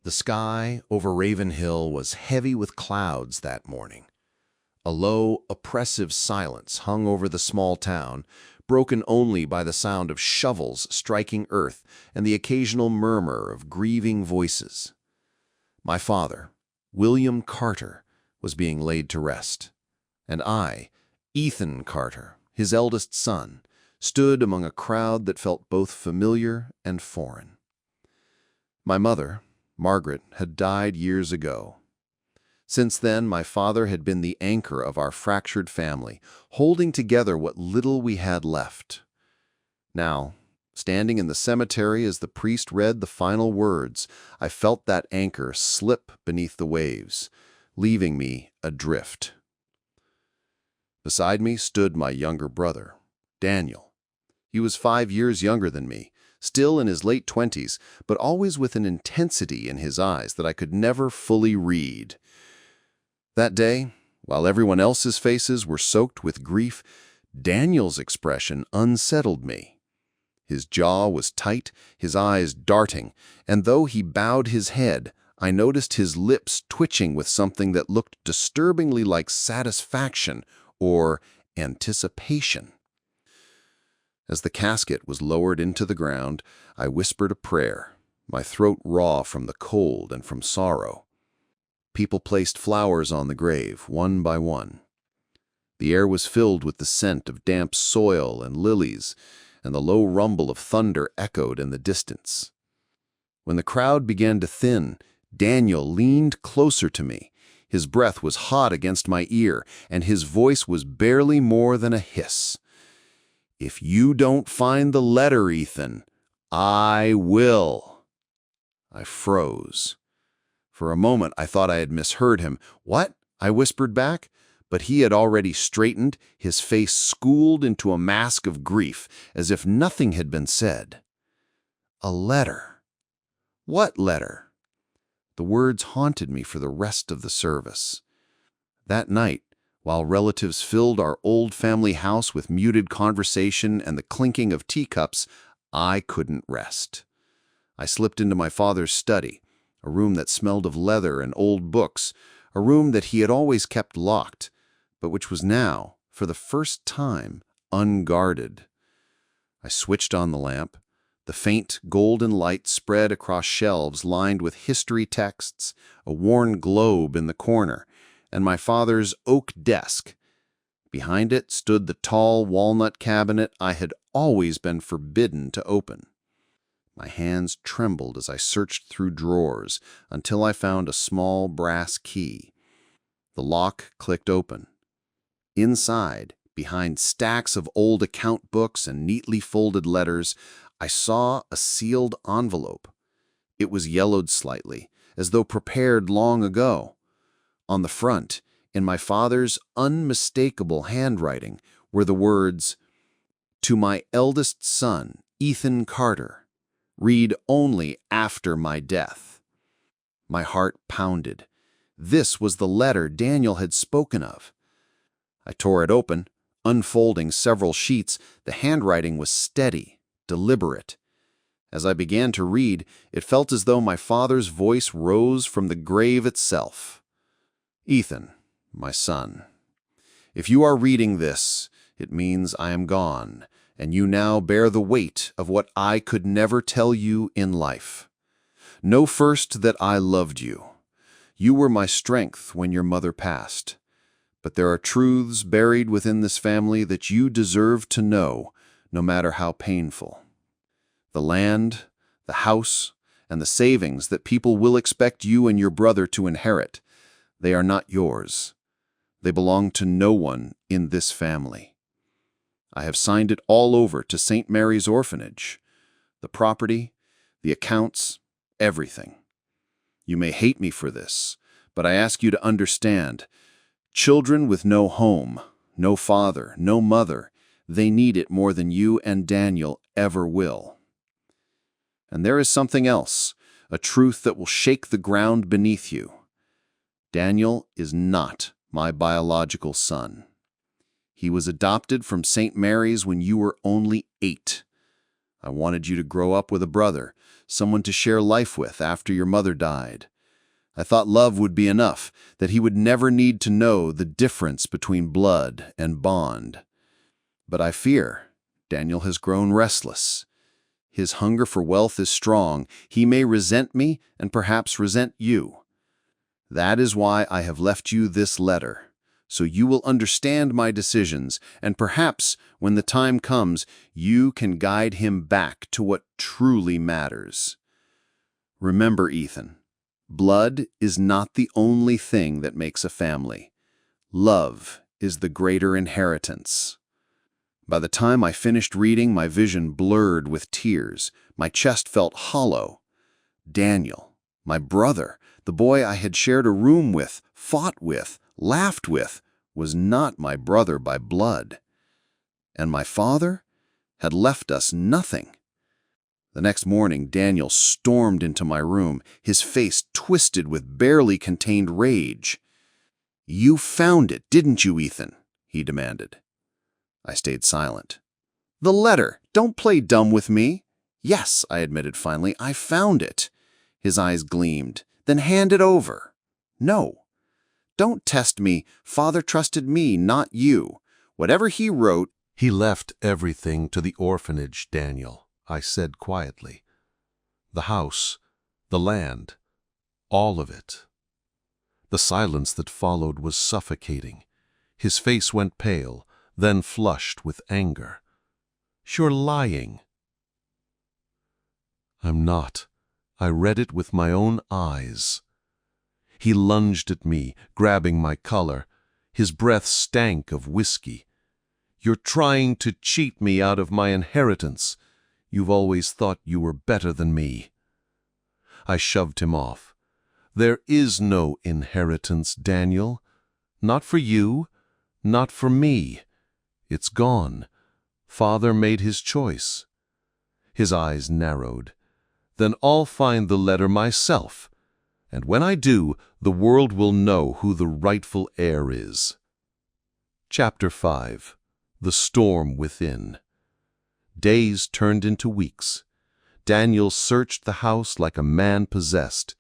The sky over Raven Hill was heavy with clouds that morning. A low, oppressive silence hung over the small town, broken only by the sound of shovels striking earth and the occasional murmur of grieving voices. My father, William Carter, was being laid to rest, and I, Ethan Carter, his eldest son, stood among a crowd that felt both familiar and foreign. My mother, Margaret, had died years ago. Since then, my father had been the anchor of our fractured family, holding together what little we had left. Now, standing in the cemetery as the priest read the final words, I felt that anchor slip beneath the waves, leaving me adrift. Beside me stood my younger brother, Daniel. He was 5 years younger than me, still in his late 20s, but always with an intensity in his eyes that I could never fully read. That day, while everyone else's faces were soaked with grief, Daniel's expression unsettled me. His jaw was tight, his eyes darting, and though he bowed his head, I noticed his lips twitching with something that looked disturbingly like satisfaction or anticipation. As the casket was lowered into the ground, I whispered a prayer, my throat raw from the cold and from sorrow. People placed flowers on the grave, one by one. The air was filled with the scent of damp soil and lilies, and the low rumble of thunder echoed in the distance. When the crowd began to thin, Daniel leaned closer to me. His breath was hot against my ear, and his voice was barely more than a hiss. "If you don't find the letter, Ethan, I will." I froze. For a moment, I thought I had misheard him. "What?" I whispered back, but he had already straightened, his face schooled into a mask of grief, as if nothing had been said. "A letter." What letter? The words haunted me for the rest of the service. That night, while relatives filled our old family house with muted conversation and the clinking of teacups, I couldn't rest. I slipped into my father's study, a room that smelled of leather and old books, a room that he had always kept locked, but which was now, for the first time, unguarded. I switched on the lamp. The faint, golden light spread across shelves lined with history texts, a worn globe in the corner, and my father's oak desk. Behind it stood the tall walnut cabinet I had always been forbidden to open. My hands trembled as I searched through drawers until I found a small brass key. The lock clicked open. Inside, behind stacks of old account books and neatly folded letters, I saw a sealed envelope. It was yellowed slightly, as though prepared long ago. On the front, in my father's unmistakable handwriting, were the words, "To my eldest son, Ethan Carter. Read only after my death." My heart pounded. This was the letter Daniel had spoken of. I tore it open, unfolding several sheets. The handwriting was steady, deliberate. As I began to read, it felt as though my father's voice rose from the grave itself. "Ethan, my son, if you are reading this, it means I am gone, and you now bear the weight of what I could never tell you in life. Know first that I loved you. You were my strength when your mother passed. But there are truths buried within this family that you deserve to know, no matter how painful. The land, the house, and the savings that people will expect you and your brother to inherit, they are not yours. They belong to no one in this family. I have signed it all over to St. Mary's Orphanage. The property, the accounts, everything. You may hate me for this, but I ask you to understand. Children with no home, no father, no mother, they need it more than you and Daniel ever will. And there is something else, a truth that will shake the ground beneath you. Daniel is not my biological son. He was adopted from St. Mary's when you were only 8. I wanted you to grow up with a brother, someone to share life with after your mother died. I thought love would be enough, that he would never need to know the difference between blood and bond. But I fear Daniel has grown restless. His hunger for wealth is strong. He may resent me and perhaps resent you. That is why I have left you this letter, so you will understand my decisions, and perhaps, when the time comes, you can guide him back to what truly matters. Remember, Ethan, blood is not the only thing that makes a family. Love is the greater inheritance. By the time I finished reading, my vision blurred with tears. My chest felt hollow. Daniel, my brother, the boy I had shared a room with, fought with, laughed with, was not my brother by blood. And my father had left us nothing. The next morning, Daniel stormed into my room, his face twisted with barely contained rage. "You found it, didn't you, Ethan?" he demanded. I stayed silent. "The letter! Don't play dumb with me!" "Yes," I admitted finally, "I found it." His eyes gleamed. "Then hand it over." "No." "Don't test me. Father trusted me, not you. Whatever he wrote—" "He left everything to the orphanage, Daniel," I said quietly. "The house, the land, all of it." The silence that followed was suffocating. His face went pale, then flushed with anger. "You're lying." "I'm not. I read it with my own eyes." He lunged at me, grabbing my collar. His breath stank of whiskey. "You're trying to cheat me out of my inheritance. You've always thought you were better than me." I shoved him off. "There is no inheritance, Daniel. Not for you, not for me. It's gone. Father made his choice." His eyes narrowed. "Then I'll find the letter myself. And when I do, the world will know who the rightful heir is." Chapter 5. The Storm Within. Days turned into weeks. Daniel searched the house like a man possessed.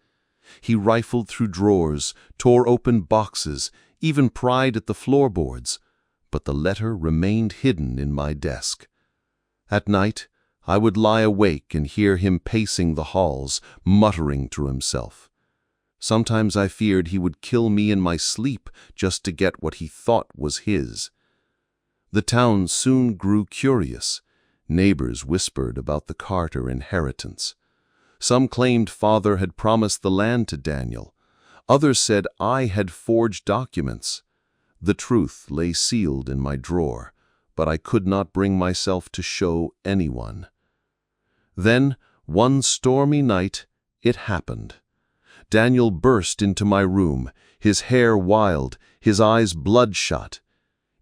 He rifled through drawers, tore open boxes, even pried at the floorboards. But the letter remained hidden in my desk. At night, I would lie awake and hear him pacing the halls, muttering to himself. Sometimes I feared he would kill me in my sleep just to get what he thought was his. The town soon grew curious. Neighbors whispered about the Carter inheritance. Some claimed Father had promised the land to Daniel. Others said I had forged documents. The truth lay sealed in my drawer, but I could not bring myself to show anyone. Then, one stormy night, it happened. Daniel burst into my room, his hair wild, his eyes bloodshot.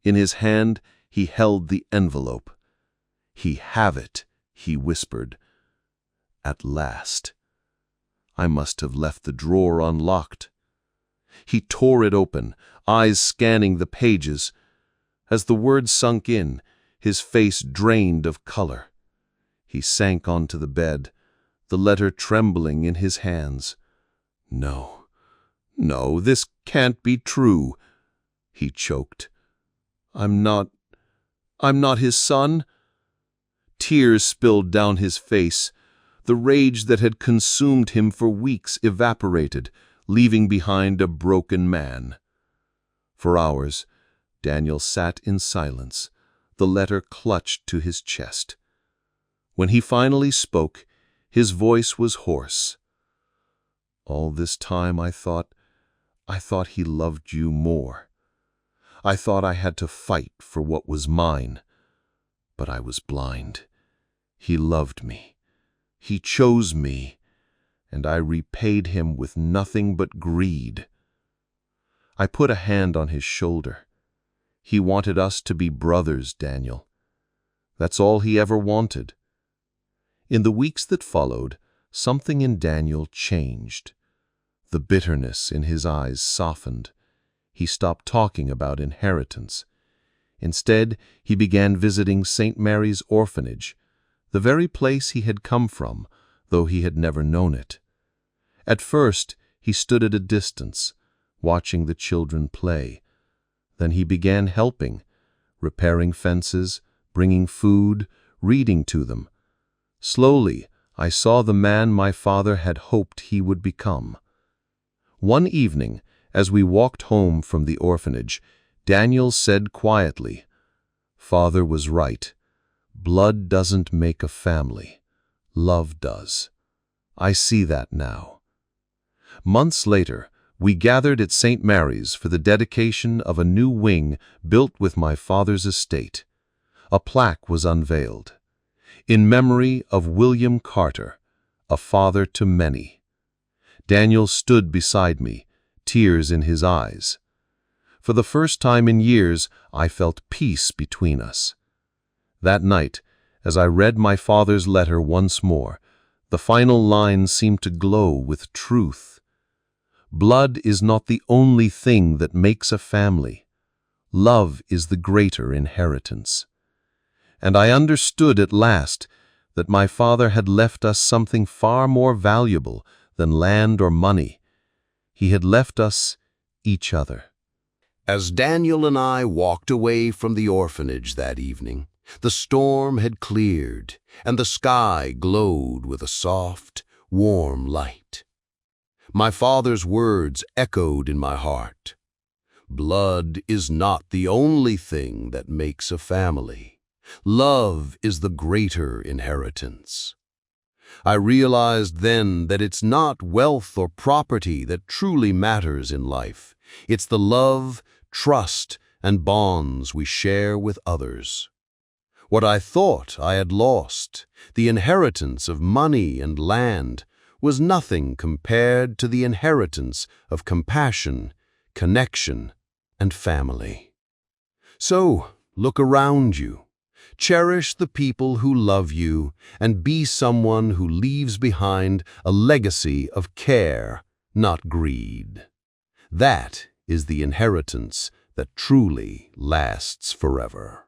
In his hand, he held the envelope. "He have it," he whispered. At last. I must have left the drawer unlocked. He tore it open, eyes scanning the pages. As the words sunk in, his face drained of color. He sank onto the bed, the letter trembling in his hands. "No, no, this can't be true," he choked. I'm not his son." Tears spilled down his face. The rage that had consumed him for weeks evaporated, leaving behind a broken man. For hours, Daniel sat in silence, the letter clutched to his chest. When he finally spoke, his voice was hoarse. "All this time I thought he loved you more. I thought I had to fight for what was mine. But I was blind. He loved me. He chose me, and I repaid him with nothing but greed." I put a hand on his shoulder. "He wanted us to be brothers, Daniel. That's all he ever wanted." In the weeks that followed, something in Daniel changed. The bitterness in his eyes softened. He stopped talking about inheritance. Instead, he began visiting St. Mary's orphanage, the very place he had come from, though he had never known it. At first, he stood at a distance, watching the children play. Then he began helping, repairing fences, bringing food, reading to them. Slowly, I saw the man my father had hoped he would become. One evening, as we walked home from the orphanage, Daniel said quietly, "Father was right. Blood doesn't make a family. Love does. I see that now." Months later, we gathered at St. Mary's for the dedication of a new wing built with my father's estate. A plaque was unveiled. "In memory of William Carter, a father to many." Daniel stood beside me, tears in his eyes. For the first time in years, I felt peace between us. That night, as I read my father's letter once more, the final lines seemed to glow with truth. Blood is not the only thing that makes a family. Love is the greater inheritance. And I understood at last that my father had left us something far more valuable than land or money. He had left us each other. As Daniel and I walked away from the orphanage that evening, the storm had cleared, and the sky glowed with a soft, warm light. My father's words echoed in my heart. Blood is not the only thing that makes a family. Love is the greater inheritance. I realized then that it's not wealth or property that truly matters in life. It's the love, trust, and bonds we share with others. What I thought I had lost, the inheritance of money and land, was nothing compared to the inheritance of compassion, connection, and family. So, look around you. Cherish the people who love you, and be someone who leaves behind a legacy of care, not greed. That is the inheritance that truly lasts forever.